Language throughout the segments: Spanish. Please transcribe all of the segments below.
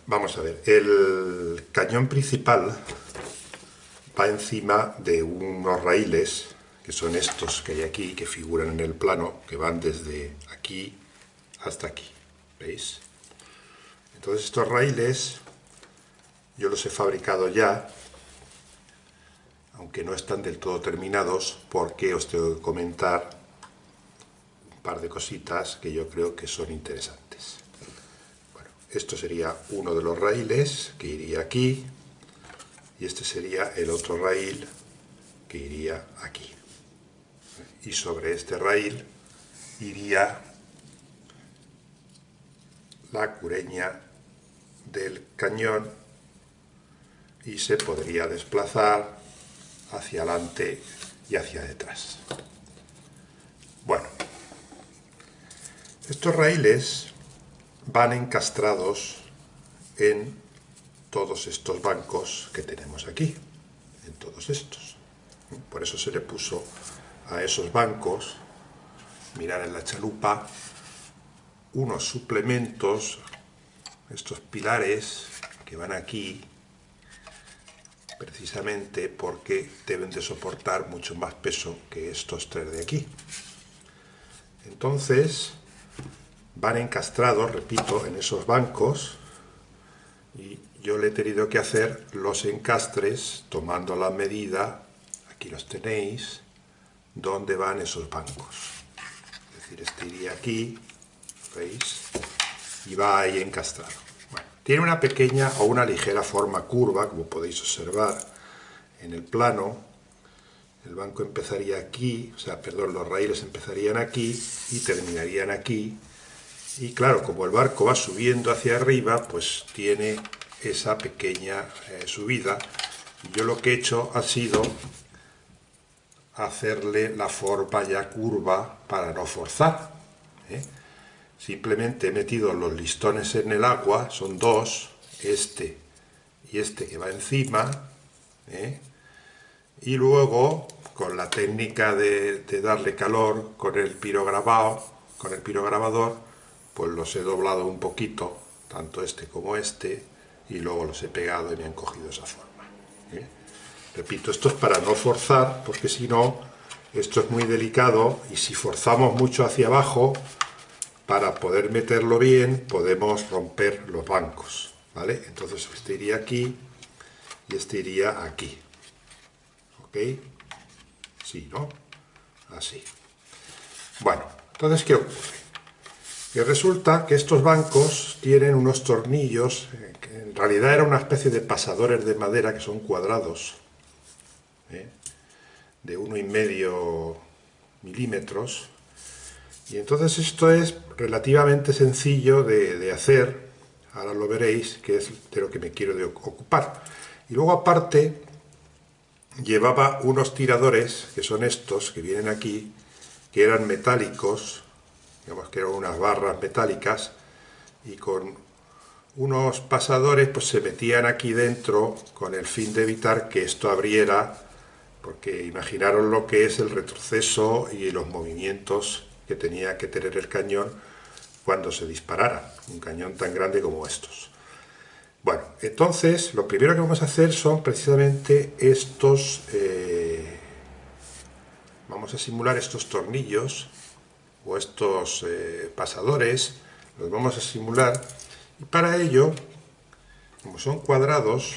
Vamos a ver, el cañón principal va encima de unos raíles, que son estos que hay aquí, que figuran en el plano, que van desde aquí hasta aquí, ¿veis? Entonces estos raíles yo los he fabricado ya, aunque no están del todo terminados, porque os tengo que comentar un par de cositas que yo creo que son interesantes. Bueno, esto sería uno de los raíles que iría aquí, y este sería el otro raíl que iría aquí. Y sobre este raíl iría la cureña del cañón y se podría desplazar hacia adelante y hacia detrás. Bueno, estos raíles van encastrados en todos estos bancos que tenemos aquí, en todos estos. Por eso se le puso a esos bancos, mirar en la chalupa, unos suplementos, estos pilares que van aquí, precisamente porque deben de soportar mucho más peso que estos tres de aquí. Entonces van encastrados, repito, en esos bancos, y yo le he tenido que hacer los encastres tomando la medida, aquí los tenéis, donde van esos bancos. Es decir, este iría aquí, ¿veis? Y va ahí encastrado. Bueno, tiene una pequeña o una ligera forma curva, como podéis observar en el plano. El banco empezaría aquí, o sea, perdón, los raíles empezarían aquí y terminarían aquí. Y claro, como el barco va subiendo hacia arriba, pues tiene esa pequeña subida. Y yo lo que he hecho ha sido hacerle la forma ya curva para no forzar. Simplemente he metido los listones en el agua, son dos, este y este que va encima, y luego con la técnica de darle calor con el pirograbador, pues los he doblado un poquito, tanto este como este, y luego los he pegado y me han cogido esa forma. Repito, esto es para no forzar, porque si no, esto es muy delicado, y si forzamos mucho hacia abajo, para poder meterlo bien, podemos romper los bancos, ¿vale? Entonces este iría aquí y este iría aquí. ¿Ok? Sí, ¿no? Así. Bueno, entonces, ¿qué ocurre? Que resulta que estos bancos tienen unos tornillos, que en realidad era una especie de pasadores de madera que son cuadrados, de 1,5 milímetros. Y entonces esto es relativamente sencillo de hacer, ahora lo veréis, que es de lo que me quiero ocupar. Y luego aparte llevaba unos tiradores, que son estos, que vienen aquí, que eran metálicos, digamos que eran unas barras metálicas, y con unos pasadores pues se metían aquí dentro con el fin de evitar que esto abriera, porque imaginaros lo que es el retroceso y los movimientos que tenía que tener el cañón cuando se disparara, un cañón tan grande como estos. Bueno, entonces lo primero que vamos a hacer son precisamente estos, vamos a simular estos tornillos o estos pasadores, los vamos a simular, y para ello, como son cuadrados,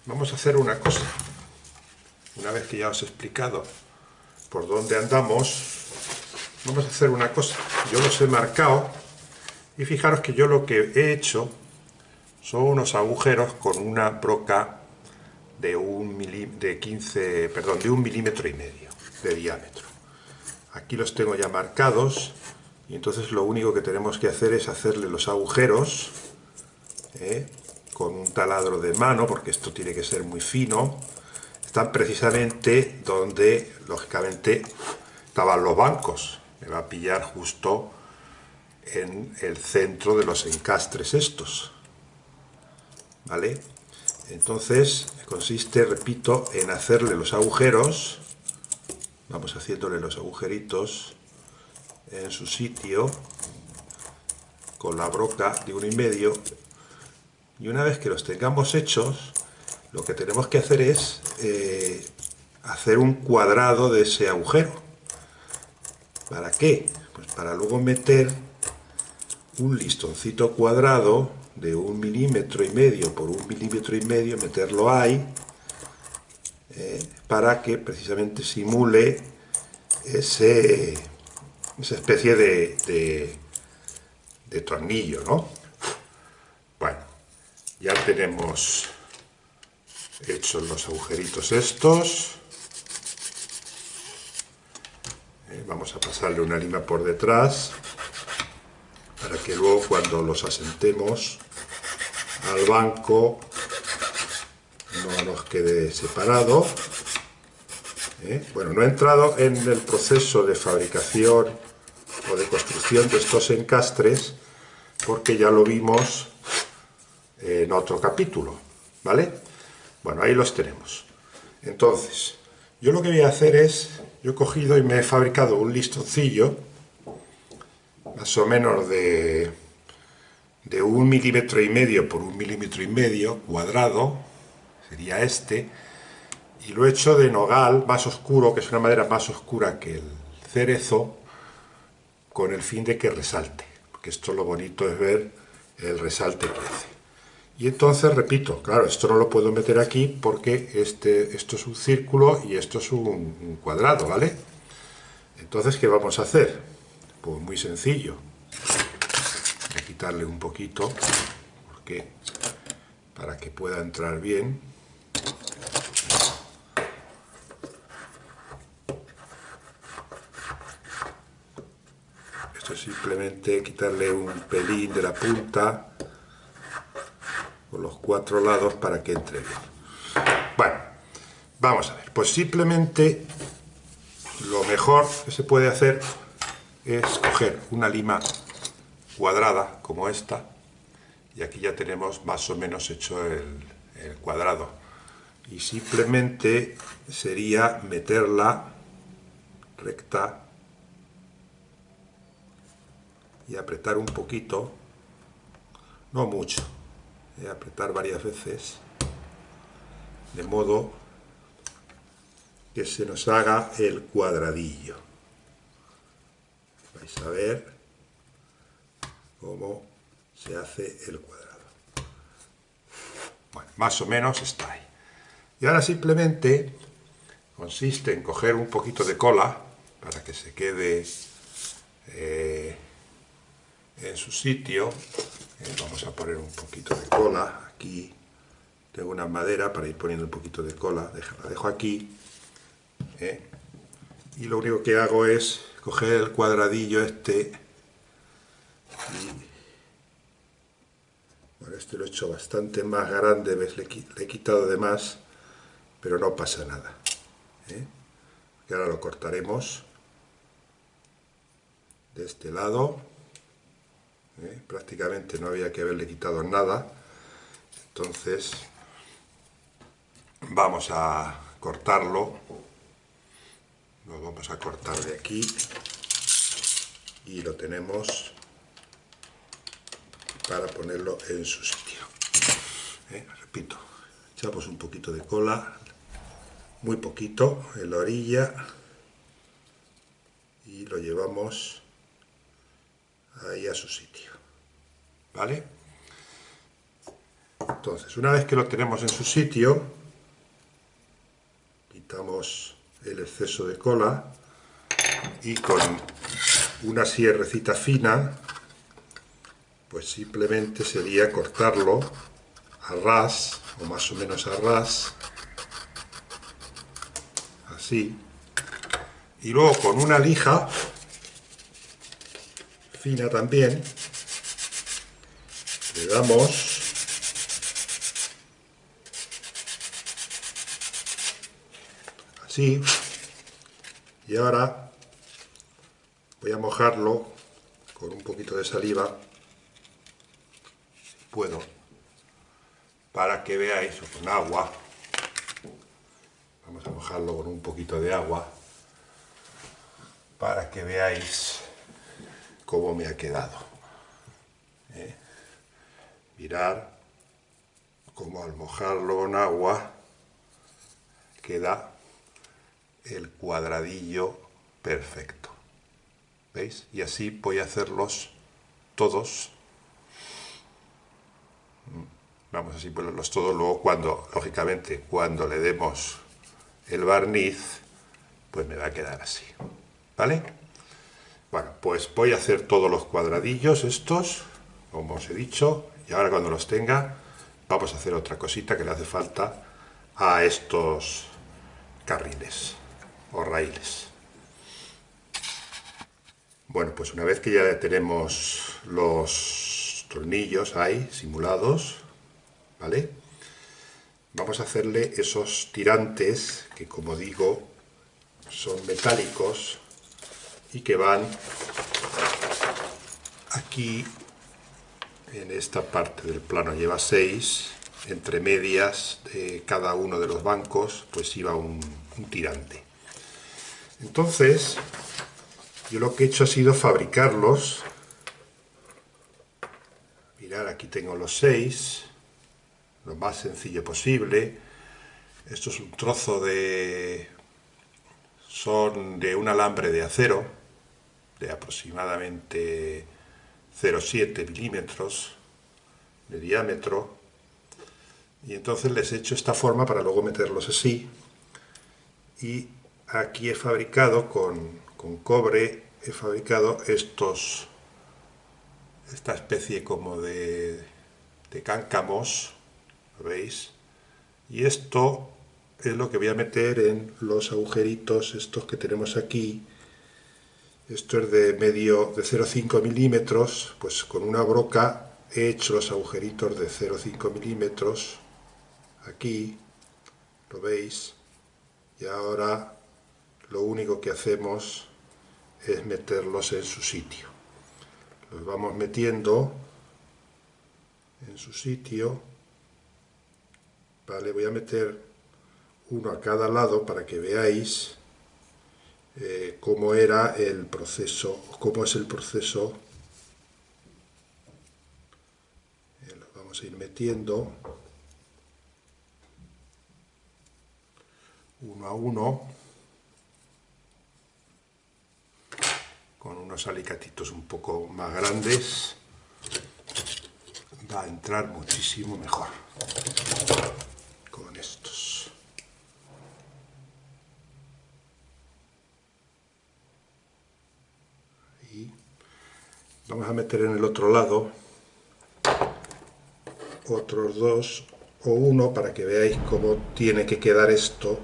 vamos a hacer una cosa. Una vez que ya os he explicado por dónde andamos, vamos a hacer una cosa. Yo los he marcado y fijaros que yo lo que he hecho son unos agujeros con una broca de 1,5 milímetro de diámetro. Aquí los tengo ya marcados y entonces lo único que tenemos que hacer es hacerle los agujeros con un taladro de mano, porque esto tiene que ser muy fino. Están precisamente donde, lógicamente, estaban los bancos. Me va a pillar justo en el centro de los encastres estos. ¿Vale? Entonces, consiste, repito, en hacerle los agujeros. Vamos haciéndole los agujeritos en su sitio con la broca de 1,5. Y una vez que los tengamos hechos, lo que tenemos que hacer es hacer un cuadrado de ese agujero. ¿Para qué? Pues para luego meter un listoncito cuadrado de 1,5 milímetros por 1,5 milímetros, meterlo ahí, para que precisamente simule esa especie de tornillo, ¿no? Bueno, ya tenemos hechos los agujeritos estos. Vamos a pasarle una lima por detrás para que luego cuando los asentemos al banco no nos quede separado. Bueno, no he entrado en el proceso de fabricación o de construcción de estos encastres porque ya lo vimos en otro capítulo, ¿vale? Bueno, ahí los tenemos. Entonces, yo lo que voy a hacer es, yo he cogido y me he fabricado un listoncillo más o menos de 1,5 milímetros por 1,5 milímetros cuadrado, sería este, y lo he hecho de nogal más oscuro, que es una madera más oscura que el cerezo, con el fin de que resalte, porque esto lo bonito es ver el resalte que hace. Y entonces, repito, claro, esto no lo puedo meter aquí porque esto es un círculo y esto es un cuadrado, ¿vale? Entonces, ¿qué vamos a hacer? Pues muy sencillo. Voy a quitarle un poquito, porque para que pueda entrar bien. Esto es simplemente quitarle un pelín de la punta por los 4 lados para que entre bien. Bueno, vamos a ver. Pues simplemente lo mejor que se puede hacer es coger una lima cuadrada como esta, y aquí ya tenemos más o menos hecho el cuadrado, y simplemente sería meterla recta y apretar un poquito, no mucho, apretar varias veces, de modo que se nos haga el cuadradillo. Vais a ver cómo se hace el cuadrado. Bueno, más o menos está ahí. Y ahora simplemente consiste en coger un poquito de cola para que se quede en su sitio. Vamos a poner un poquito de cola aquí. Tengo una madera para ir poniendo un poquito de cola. La dejo aquí. Y lo único que hago es coger el cuadradillo este. Bueno, este lo he hecho bastante más grande, ¿ves? Le he quitado de más, pero no pasa nada. Y ahora lo cortaremos de este lado. Prácticamente no había que haberle quitado nada. Entonces vamos a cortarlo. Lo vamos a cortar de aquí y lo tenemos para ponerlo en su sitio. Repito, echamos un poquito de cola, muy poquito, en la orilla, y lo llevamos ahí a su sitio, ¿vale? Entonces, una vez que lo tenemos en su sitio, quitamos el exceso de cola y con una sierrecita fina, pues simplemente sería cortarlo a ras, o más o menos a ras, así, y luego con una lija fina también le damos así, y ahora voy a mojarlo con un poquito de saliva, si puedo, para que veáis, o con agua. Vamos a mojarlo con un poquito de agua para que veáis cómo me ha quedado. Mirad como al mojarlo en agua queda el cuadradillo perfecto. ¿Veis? Y así voy a hacerlos todos. Vamos así ponerlos todos. Luego cuando, lógicamente, cuando le demos el barniz, pues me va a quedar así. ¿Vale? Bueno, pues voy a hacer todos los cuadradillos estos, como os he dicho, y ahora cuando los tenga, vamos a hacer otra cosita que le hace falta a estos carriles o raíles. Bueno, pues una vez que ya tenemos los tornillos ahí simulados, ¿vale? Vamos a hacerle esos tirantes que, como digo, son metálicos y que van aquí en esta parte del plano. Lleva 6, entre medias de cada uno de los bancos pues iba un tirante. Entonces yo lo que he hecho ha sido fabricarlos. Mirad, aquí tengo los 6, lo más sencillo posible. Esto es un trozo de... son de un alambre de acero de aproximadamente 0,7 milímetros de diámetro, y entonces les he hecho esta forma para luego meterlos así. Y aquí he fabricado con cobre, he fabricado esta especie como de cáncamos, ¿lo veis? Y esto es lo que voy a meter en los agujeritos estos que tenemos aquí. Esto es de 0,5 milímetros, pues con una broca he hecho los agujeritos de 0,5 milímetros, aquí, ¿lo veis? Y ahora lo único que hacemos es meterlos en su sitio. Los vamos metiendo en su sitio, ¿vale? Voy a meter uno a cada lado para que veáis cómo era el proceso, cómo es el proceso. Lo vamos a ir metiendo uno a uno con unos alicatitos un poco más grandes. Va a entrar muchísimo mejor con estos. Y vamos a meter en el otro lado otros 2 o 1 para que veáis cómo tiene que quedar esto.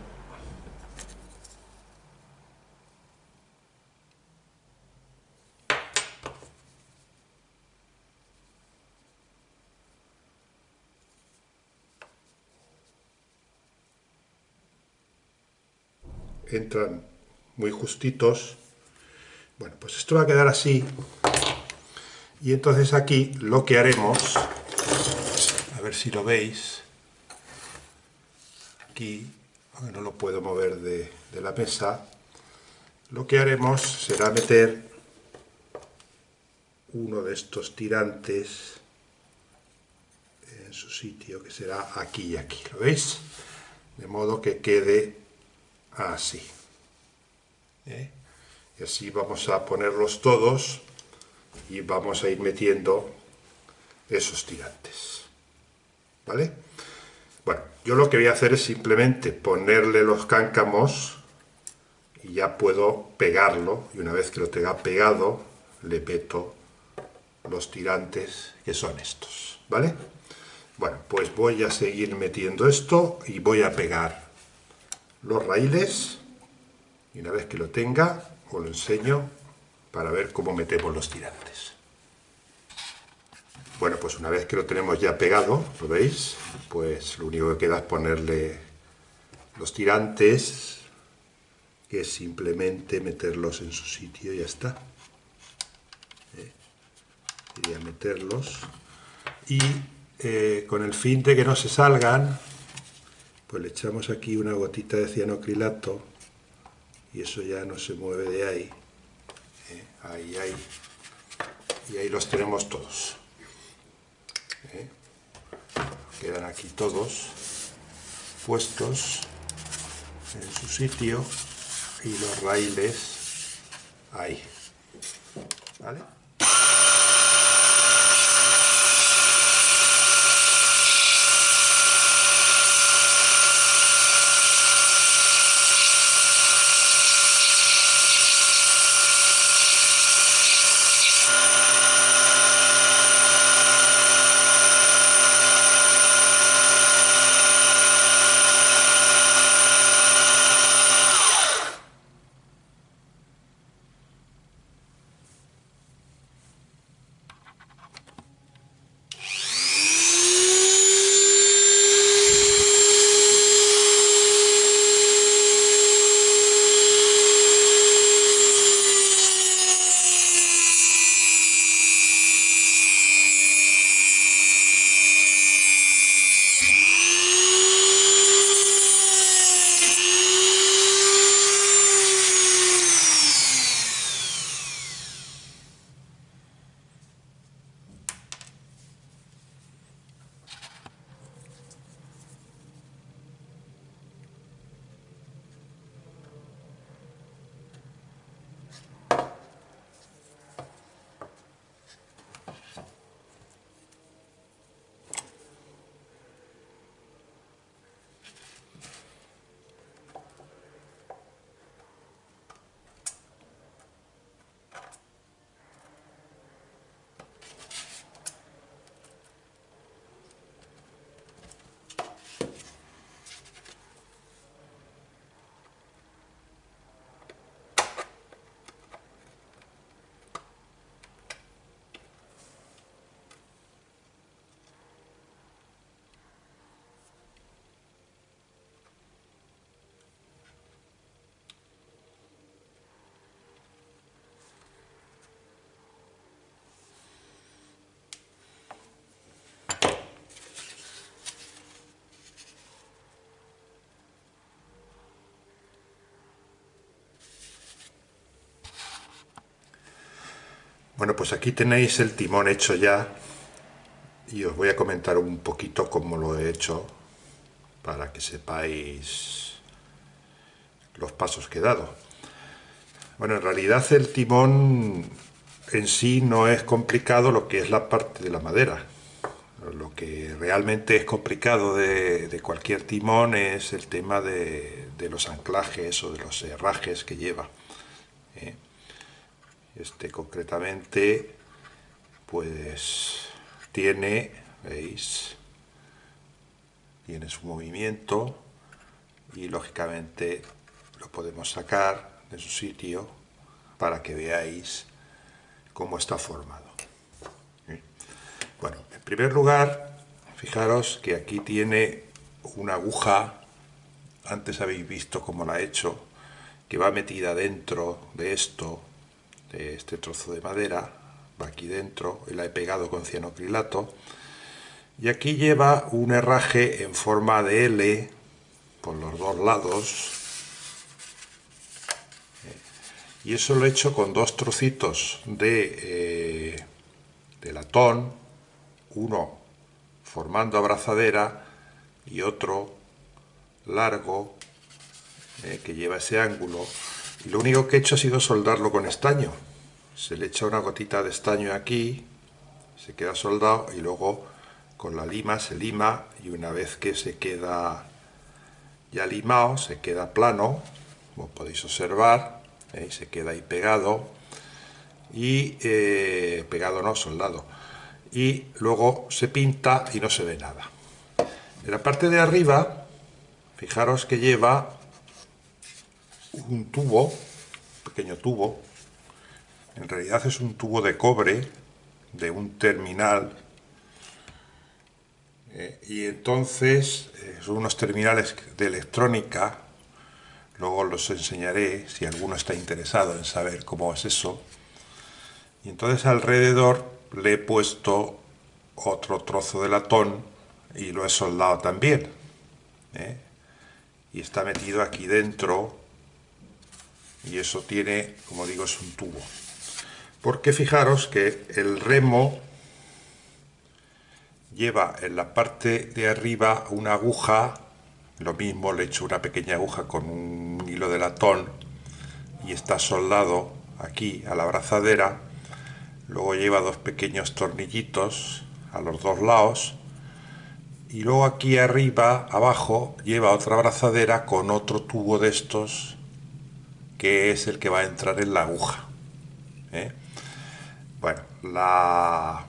Entran muy justitos. Bueno, pues esto va a quedar así. Y entonces aquí lo que haremos, a ver si lo veis, aquí, aunque no lo puedo mover de la mesa, lo que haremos será meter uno de estos tirantes en su sitio, que será aquí y aquí, ¿lo veis? De modo que quede así. Y así vamos a ponerlos todos y vamos a ir metiendo esos tirantes, ¿vale? Bueno, yo lo que voy a hacer es simplemente ponerle los cáncamos y ya puedo pegarlo, y una vez que lo tenga pegado le meto los tirantes, que son estos, ¿vale? Bueno, pues voy a seguir metiendo esto y voy a pegar los raíles, y una vez que lo tenga os lo enseño para ver cómo metemos los tirantes. Bueno, pues una vez que lo tenemos ya pegado, ¿lo veis? Pues lo único que queda es ponerle los tirantes, que es simplemente meterlos en su sitio y ya está. Voy a meterlos y con el fin de que no se salgan, pues le echamos aquí una gotita de cianocrilato y eso ya no se mueve de ahí. Ahí, ahí. Y ahí los tenemos todos. quedan aquí todos puestos en su sitio y los raíles ahí, ¿vale? Bueno, pues aquí tenéis el timón hecho ya y os voy a comentar un poquito cómo lo he hecho para que sepáis los pasos que he dado. Bueno, en realidad el timón en sí no es complicado, lo que es la parte de la madera. Lo que realmente es complicado de cualquier timón es el tema de los anclajes o de los herrajes que lleva. Este concretamente pues tiene, veis, tiene su movimiento y lógicamente lo podemos sacar de su sitio para que veáis cómo está formado. Bueno, en primer lugar, fijaros que aquí tiene una aguja, antes habéis visto cómo la he hecho, que va metida dentro de esto, de este trozo de madera, va aquí dentro, y la he pegado con cianocrilato, y aquí lleva un herraje en forma de L por los dos lados, y eso lo he hecho con dos trocitos de latón, uno formando abrazadera y otro largo que lleva ese ángulo, y lo único que he hecho ha sido soldarlo con estaño. Se le echa una gotita de estaño aquí, se queda soldado y luego con la lima se lima, y una vez que se queda ya limado, se queda plano, como podéis observar, se queda ahí pegado, y pegado no, soldado, y luego se pinta y no se ve nada. En la parte de arriba, fijaros que lleva un tubo, un pequeño tubo, en realidad es un tubo de cobre de un terminal, y entonces son unos terminales de electrónica, luego los enseñaré si alguno está interesado en saber cómo es eso. Y entonces alrededor le he puesto otro trozo de latón y lo he soldado también, y está metido aquí dentro, y eso tiene, como digo, es un tubo. Porque fijaros que el remo lleva en la parte de arriba una aguja, lo mismo le he hecho una pequeña aguja con un hilo de latón y está soldado aquí a la abrazadera. Luego lleva dos pequeños tornillitos a los dos lados y luego aquí arriba, abajo, lleva otra abrazadera con otro tubo de estos que es el que va a entrar en la aguja, ¿eh? Bueno, la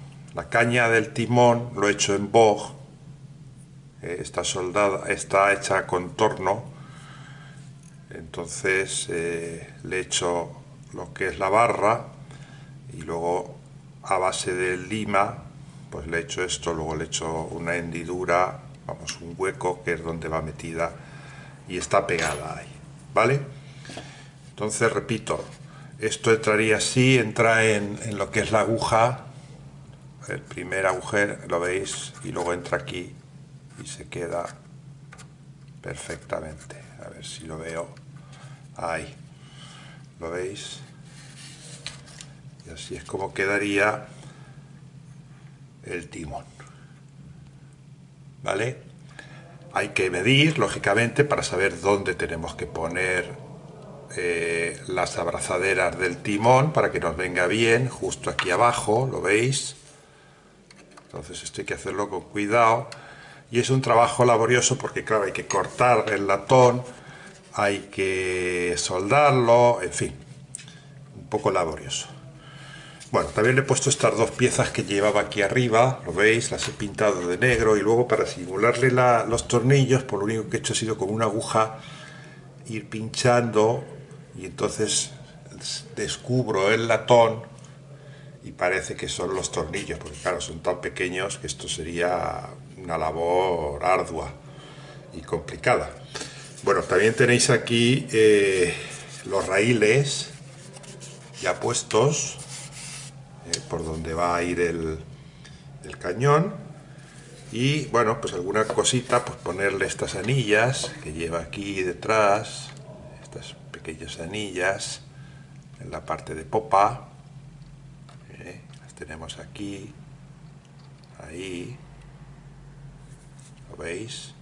caña del timón lo he hecho en boj, está soldada, está hecha con torno, entonces le he hecho lo que es la barra y luego a base de lima pues le he hecho esto, luego le he hecho una hendidura, vamos, un hueco que es donde va metida y está pegada ahí, ¿vale? Entonces repito, esto entraría así, entra en lo que es la aguja, el primer agujero, lo veis, y luego entra aquí y se queda perfectamente. A ver si lo veo. Ahí, ¿lo veis? Y así es como quedaría el timón. ¿Vale? Hay que medir, lógicamente, para saber dónde tenemos que poner las abrazaderas del timón para que nos venga bien, justo aquí abajo, ¿lo veis? Entonces esto hay que hacerlo con cuidado y es un trabajo laborioso porque claro, hay que cortar el latón, hay que soldarlo, en fin, un poco laborioso. Bueno, también le he puesto estas dos piezas que llevaba aquí arriba, lo veis, las he pintado de negro y luego para simularle los tornillos, por lo único que he hecho ha sido con una aguja ir pinchando y entonces descubro el latón y parece que son los tornillos, porque claro, son tan pequeños que esto sería una labor ardua y complicada. Bueno, también tenéis aquí los raíles ya puestos por donde va a ir el cañón y bueno, pues alguna cosita, pues ponerle estas anillas que lleva aquí detrás, estas pequeñas anillas en la parte de popa, las tenemos aquí, ahí, ¿lo veis?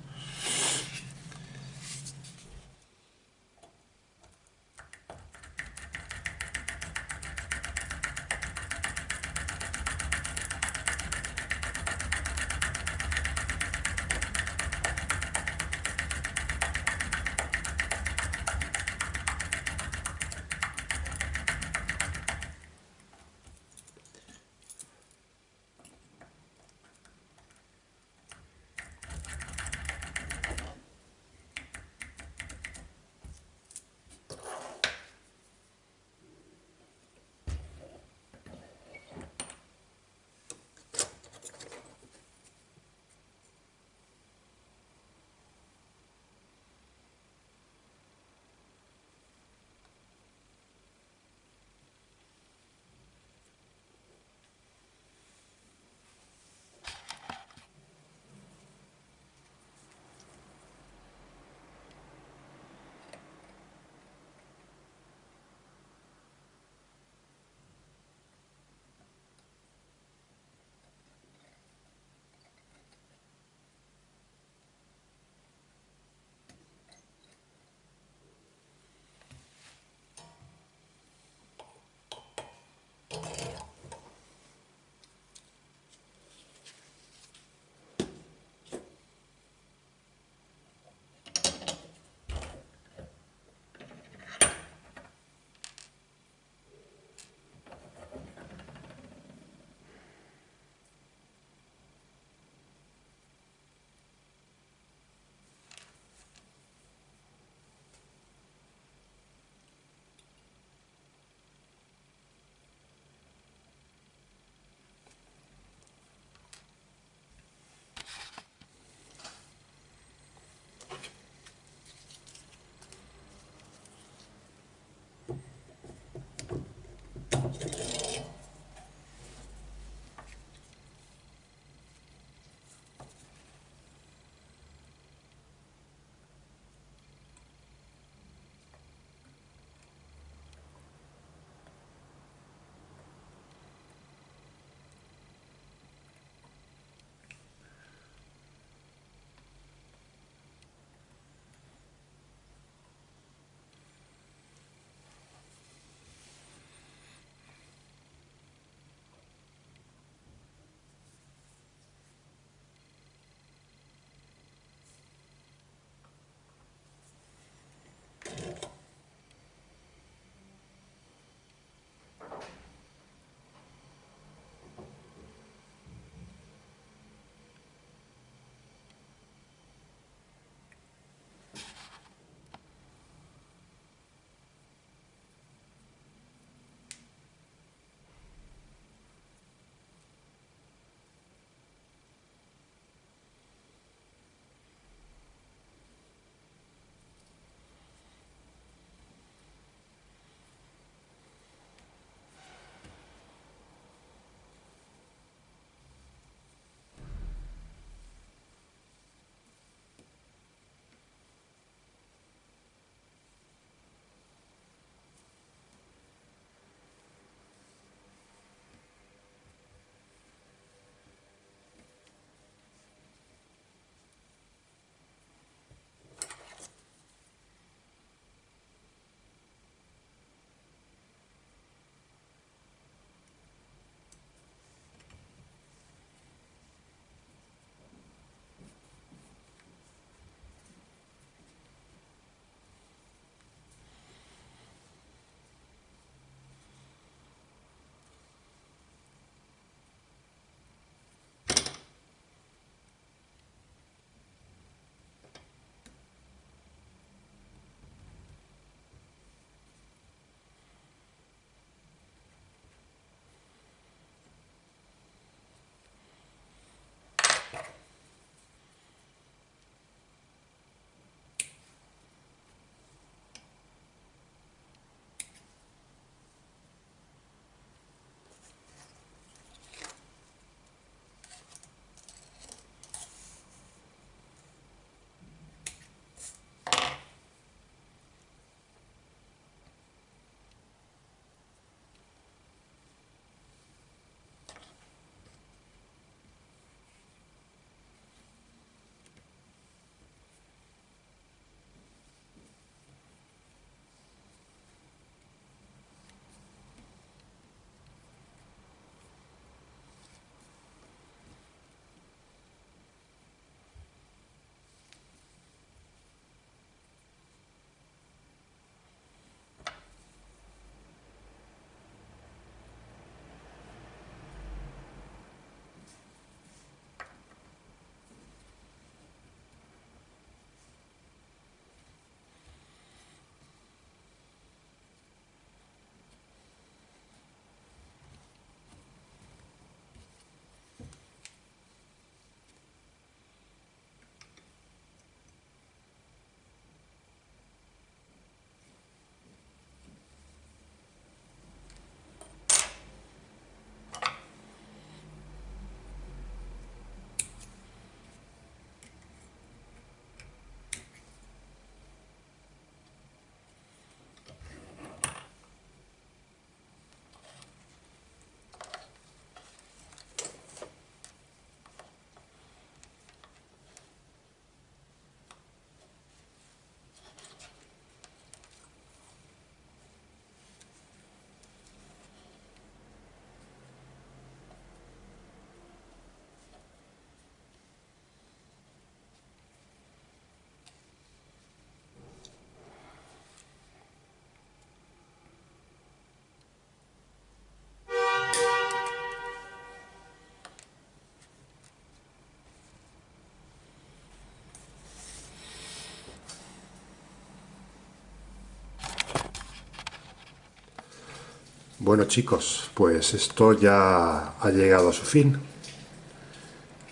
Bueno chicos, pues esto ya ha llegado a su fin.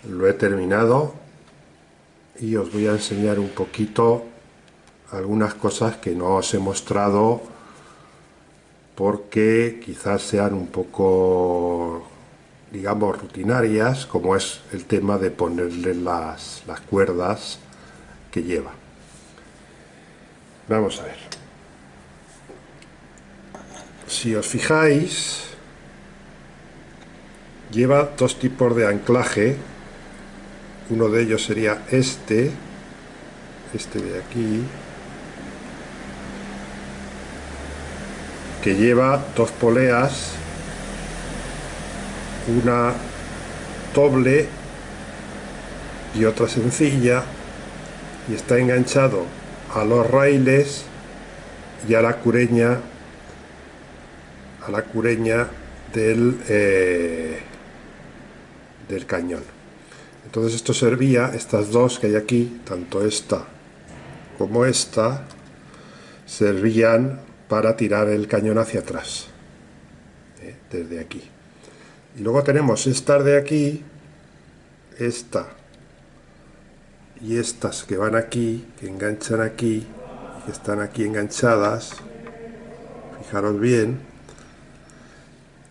Lo he terminado y os voy a enseñar un poquito algunas cosas que no os he mostrado porque quizás sean un poco, digamos, rutinarias, como es el tema de ponerle las cuerdas que lleva. Vamos a ver. Si os fijáis, lleva dos tipos de anclaje. Uno de ellos sería este de aquí, que lleva dos poleas, una doble y otra sencilla, y está enganchado a los raíles y a la cureña del cañón. Entonces esto servía, estas dos que hay aquí, tanto esta como esta, servían para tirar el cañón hacia atrás, desde aquí. Y luego tenemos estas de aquí, esta y estas que van aquí, que enganchan aquí, y que están aquí enganchadas. Fijaros bien.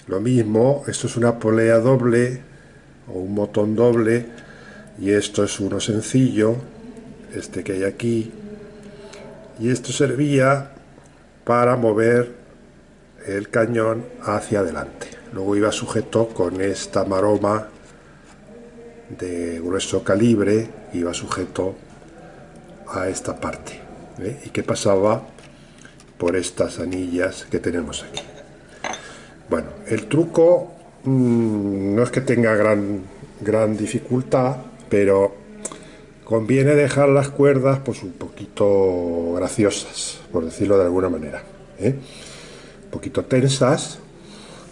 Lo mismo, esto es una polea doble o un botón doble, y esto es uno sencillo, este que hay aquí, y esto servía para mover el cañón hacia adelante. Luego iba sujeto con esta maroma de grueso calibre, iba sujeto a esta parte, y que pasaba por estas anillas que tenemos aquí. Bueno, el truco no es que tenga gran dificultad, pero conviene dejar las cuerdas pues un poquito graciosas, por decirlo de alguna manera, un poquito tensas,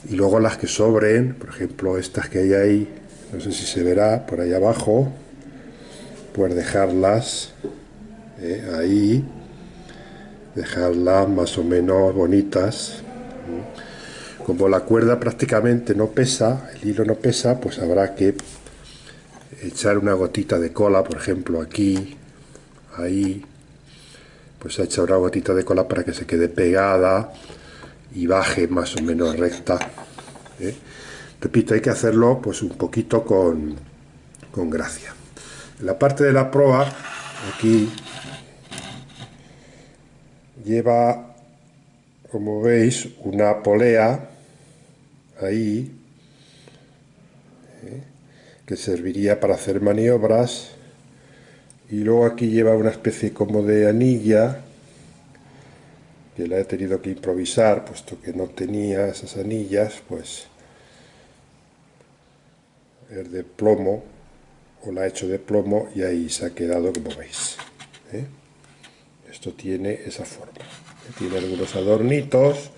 y luego las que sobren, por ejemplo estas que hay ahí, no sé si se verá por ahí abajo, pues dejarlas ahí, dejarlas más o menos bonitas. Como la cuerda prácticamente no pesa, el hilo no pesa, pues habrá que echar una gotita de cola, por ejemplo aquí, ahí, pues ha echado una gotita de cola para que se quede pegada y baje más o menos recta. Repito, hay que hacerlo pues un poquito con gracia. En la parte de la proa, aquí lleva, como veis, una polea ahí, que serviría para hacer maniobras, y luego aquí lleva una especie como de anilla que la he tenido que improvisar, puesto que no tenía esas anillas, pues es de plomo, o la he hecho de plomo, y ahí se ha quedado como veis. Esto tiene esa forma. Tiene algunos adornitos,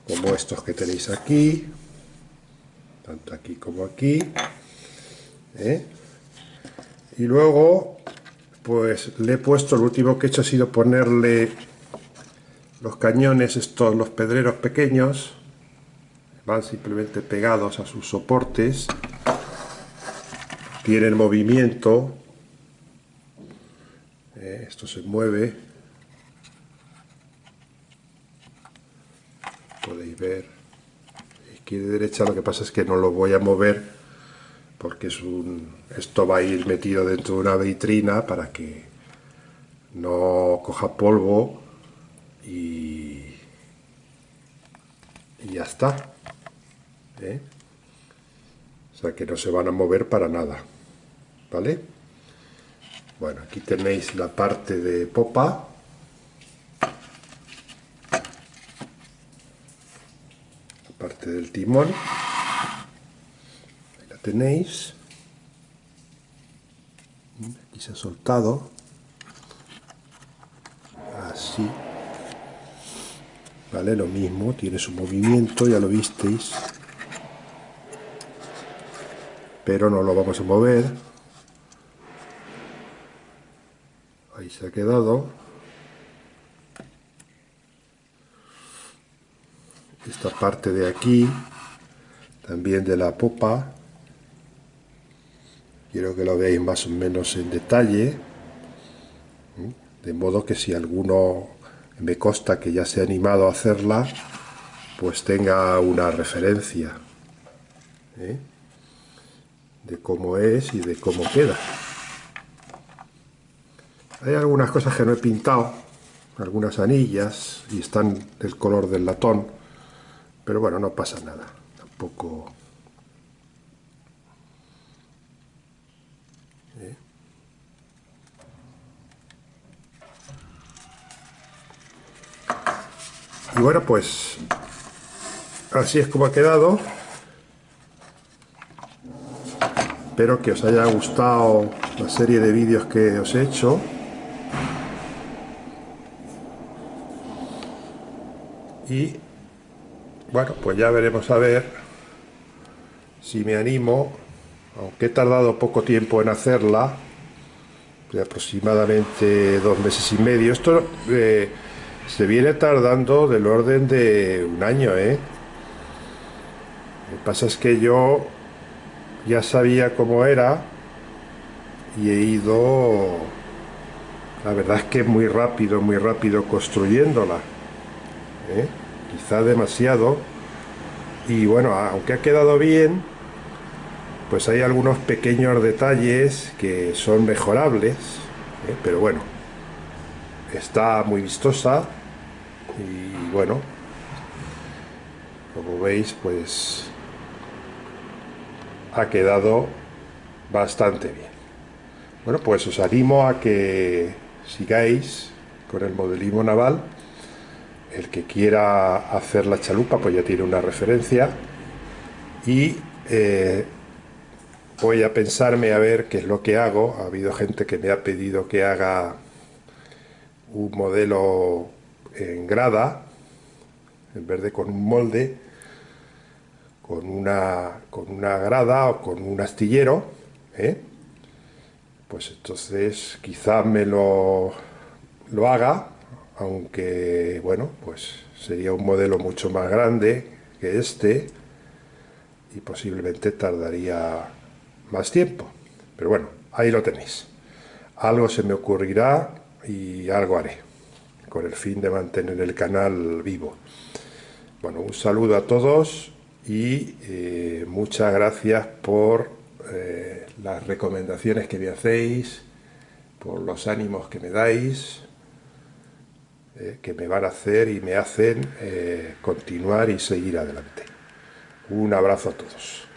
como estos que tenéis aquí, tanto aquí como aquí. Y luego, pues le he puesto, lo último que he hecho ha sido ponerle los cañones, estos, los pedreros pequeños, van simplemente pegados a sus soportes, tienen movimiento, esto se mueve, podéis ver, izquierda y derecha. Lo que pasa es que no lo voy a mover porque esto va a ir metido dentro de una vitrina para que no coja polvo, y ya está, o sea que no se van a mover para nada, ¿vale? Bueno, aquí tenéis la parte de popa, la parte del timón, ahí la tenéis, aquí se ha soltado, así, ¿vale? Lo mismo, tiene su movimiento, ya lo visteis, pero no lo vamos a mover. Ahí se ha quedado. esta parte de aquí, también de la popa. Quiero que lo veáis más o menos en detalle, de modo que si alguno me consta que ya se ha animado a hacerla, pues tenga una referencia, ¿eh?, de cómo es y de cómo queda. Hay algunas cosas que no he pintado, algunas anillas, y están del color del latón, pero bueno, no pasa nada, tampoco. Y bueno, pues así es como ha quedado. Espero que os haya gustado la serie de vídeos que os he hecho. Y bueno, pues ya veremos a ver si me animo, aunque he tardado poco tiempo en hacerla, de aproximadamente 2 meses y medio. Esto se viene tardando del orden de un año, ¿eh? Lo que pasa es que yo ya sabía cómo era y he ido, la verdad es que muy rápido construyéndola, ¿eh? Quizá demasiado. Y bueno, aunque ha quedado bien, pues hay algunos pequeños detalles que son mejorables, ¿eh? Pero bueno, está muy vistosa y bueno, como veis, pues ha quedado bastante bien. Bueno, pues os animo a que sigáis con el modelismo naval. El que quiera hacer la chalupa, pues ya tiene una referencia. Y voy a pensarme a ver qué es lo que hago. Ha habido gente que me ha pedido que haga un modelo en grada, en vez de con un molde, con una grada o con un astillero, ¿eh? Pues entonces quizá me lo haga, aunque bueno, pues sería un modelo mucho más grande que este y posiblemente tardaría más tiempo. Pero bueno, ahí lo tenéis. Algo se me ocurrirá y algo haré, con el fin de mantener el canal vivo. Bueno, un saludo a todos y muchas gracias por las recomendaciones que me hacéis, por los ánimos que me dais, que me van a hacer y me hacen continuar y seguir adelante. Un abrazo a todos.